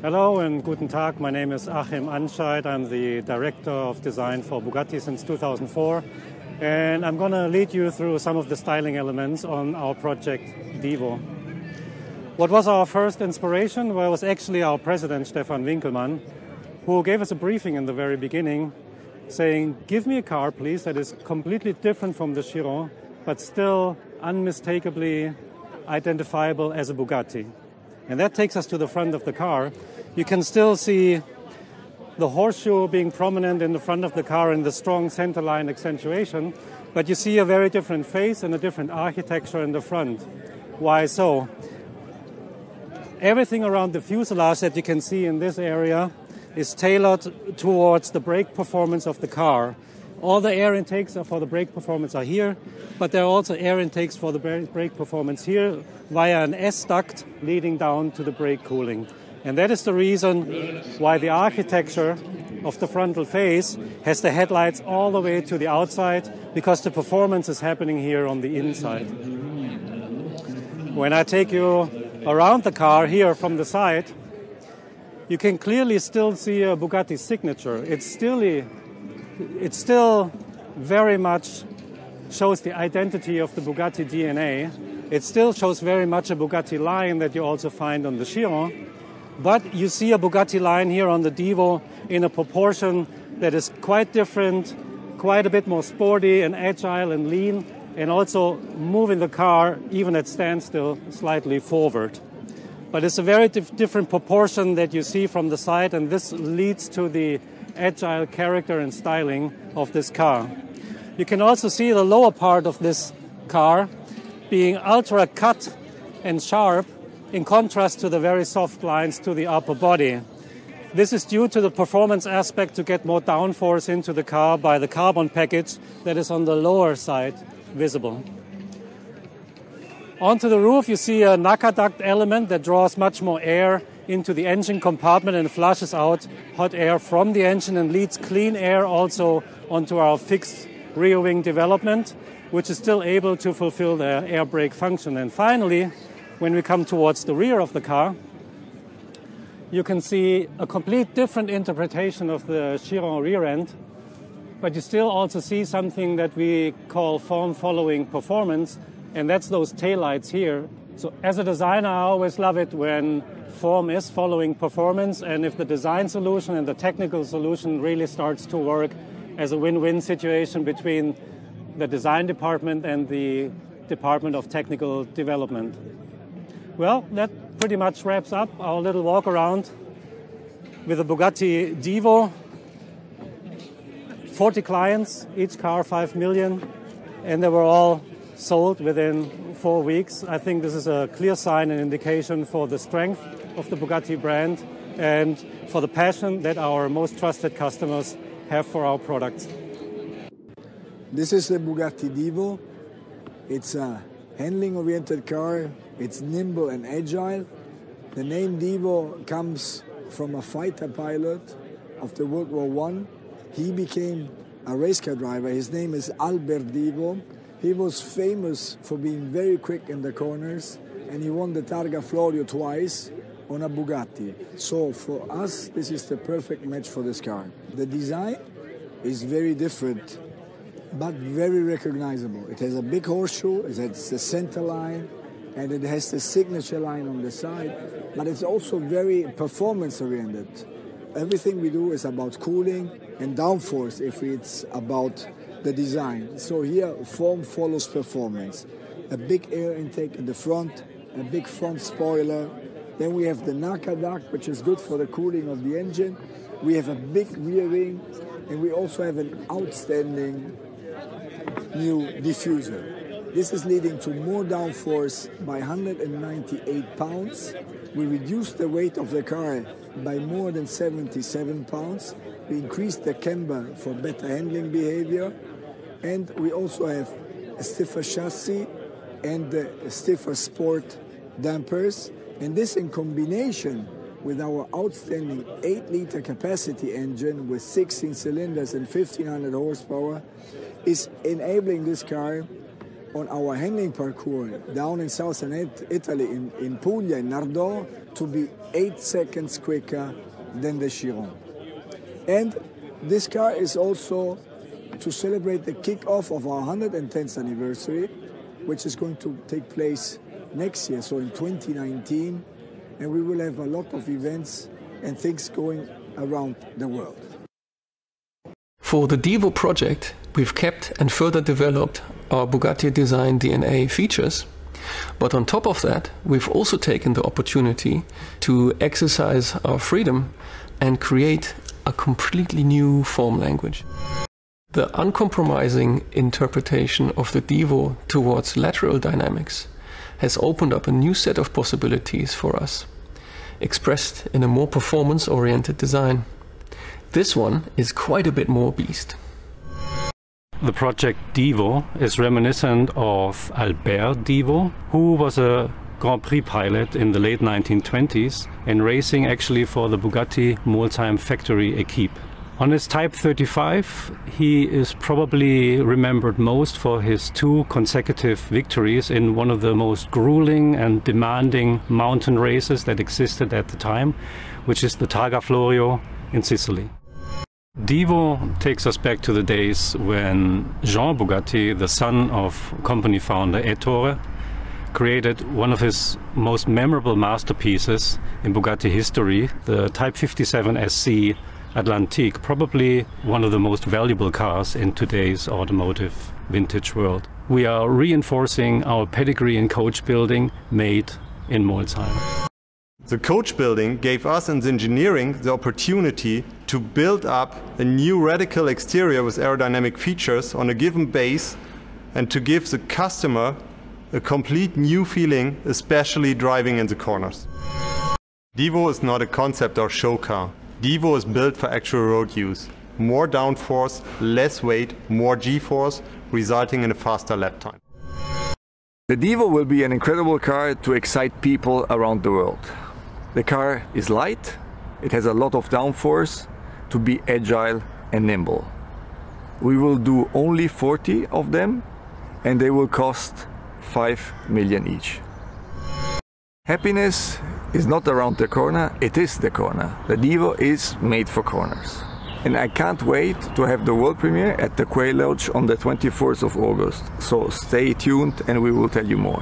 Hello and guten Tag. My name is Achim Anscheid. I'm the Director of Design for Bugatti since 2004. And I'm going to lead you through some of the styling elements on our project Devo. What was our first inspiration? Well, it was actually our president, Stephan Winkelmann, who gave us a briefing in the very beginning saying, give me a car, please, that is completely different from the Chiron, but still unmistakably identifiable as a Bugatti. And that takes us to the front of the car. You can still see the horseshoe being prominent in the front of the car and the strong centerline accentuation, but you see a very different face and a different architecture in the front. Why so? Everything around the fuselage that you can see in this area is tailored towards the brake performance of the car. All the air intakes for the brake performance are here, but there are also air intakes for the brake performance here via an S-duct leading down to the brake cooling. And that is the reason why the architecture of the frontal face has the headlights all the way to the outside, because the performance is happening here on the inside. When I take you around the car here from the side, you can clearly still see a Bugatti signature. It still very much shows the identity of the Bugatti DNA. It still shows very much a Bugatti line that you also find on the Chiron. But you see a Bugatti line here on the Devo in a proportion that is quite different, quite a bit more sporty and agile and lean, and also moving the car, even at standstill, slightly forward. But it's a very different proportion that you see from the side, and this leads to the agile character and styling of this car. You can also see the lower part of this car being ultra cut and sharp, in contrast to the very soft lines to the upper body. This is due to the performance aspect to get more downforce into the car by the carbon package that is on the lower side visible. Onto the roof you see a NACA duct element that draws much more air into the engine compartment and flushes out hot air from the engine and leads clean air also onto our fixed rear wing development, which is still able to fulfill the air brake function. And finally, when we come towards the rear of the car, you can see a complete different interpretation of the Chiron rear end, but you still also see something that we call form-following performance, and that's those taillights here. So as a designer, I always love it when form is following performance, and if the design solution and the technical solution really starts to work as a win-win situation between the design department and the Department of Technical Development. Well, that pretty much wraps up our little walk around with the Bugatti Divo. 40 clients, each car 5 million, and they were all sold within 4 weeks. I think this is a clear sign and indication for the strength of the Bugatti brand and for the passion that our most trusted customers have for our products. This is the Bugatti Divo. It's a handling-oriented car. It's nimble and agile. The name Devo comes from a fighter pilot of the World War I. He became a race car driver. His name is Albert Devo. He was famous for being very quick in the corners, and he won the Targa Florio twice on a Bugatti. So for us, this is the perfect match for this car. The design is very different, but very recognizable. It has a big horseshoe, it has the center line, and it has the signature line on the side, but it's also very performance-oriented. Everything we do is about cooling and downforce if it's about the design. So here, form follows performance. A big air intake in the front, a big front spoiler. Then we have the NACA duct, which is good for the cooling of the engine. We have a big rear wing, and we also have an outstanding new diffuser. This is leading to more downforce by 198 pounds. We reduced the weight of the car by more than 77 pounds. We increased the camber for better handling behavior. And we also have a stiffer chassis and stiffer sport dampers. And this in combination with our outstanding 8-liter capacity engine with 16 cylinders and 1,500 horsepower is enabling this car on our handling parcours down in southern Italy, in Puglia, in Nardò, to be 8 seconds quicker than the Chiron. And this car is also to celebrate the kick-off of our 110th anniversary, which is going to take place next year, so in 2019, and we will have a lot of events and things going around the world. For the Devo project, we've kept and further developed our Bugatti design DNA features, but on top of that, we've also taken the opportunity to exercise our freedom and create a completely new form language. The uncompromising interpretation of the Devo towards lateral dynamics has opened up a new set of possibilities for us, expressed in a more performance-oriented design. This one is quite a bit more beast. The project Devo is reminiscent of Albert Devo, who was a Grand Prix pilot in the late 1920s and racing actually for the Bugatti Molsheim factory equipe. On his Type 35, he is probably remembered most for his 2 consecutive victories in one of the most grueling and demanding mountain races that existed at the time, which is the Targa Florio in Sicily. Devo takes us back to the days when Jean Bugatti, the son of company founder Ettore, created one of his most memorable masterpieces in Bugatti history, the Type 57 SC Atlantique, probably one of the most valuable cars in today's automotive vintage world. We are reinforcing our pedigree in coach building made in Molsheim. The coach building gave us in engineering the opportunity to build up a new radical exterior with aerodynamic features on a given base and to give the customer a complete new feeling, especially driving in the corners. Devo is not a concept or show car. Devo is built for actual road use. More downforce, less weight, more G-force, resulting in a faster lap time. The Devo will be an incredible car to excite people around the world. The car is light, it has a lot of downforce to be agile and nimble. We will do only 40 of them and they will cost 5 million each. Happiness is not around the corner, it is the corner. The Devo is made for corners. And I can't wait to have the world premiere at the Quay Lodge on the 24th of August. So stay tuned and we will tell you more.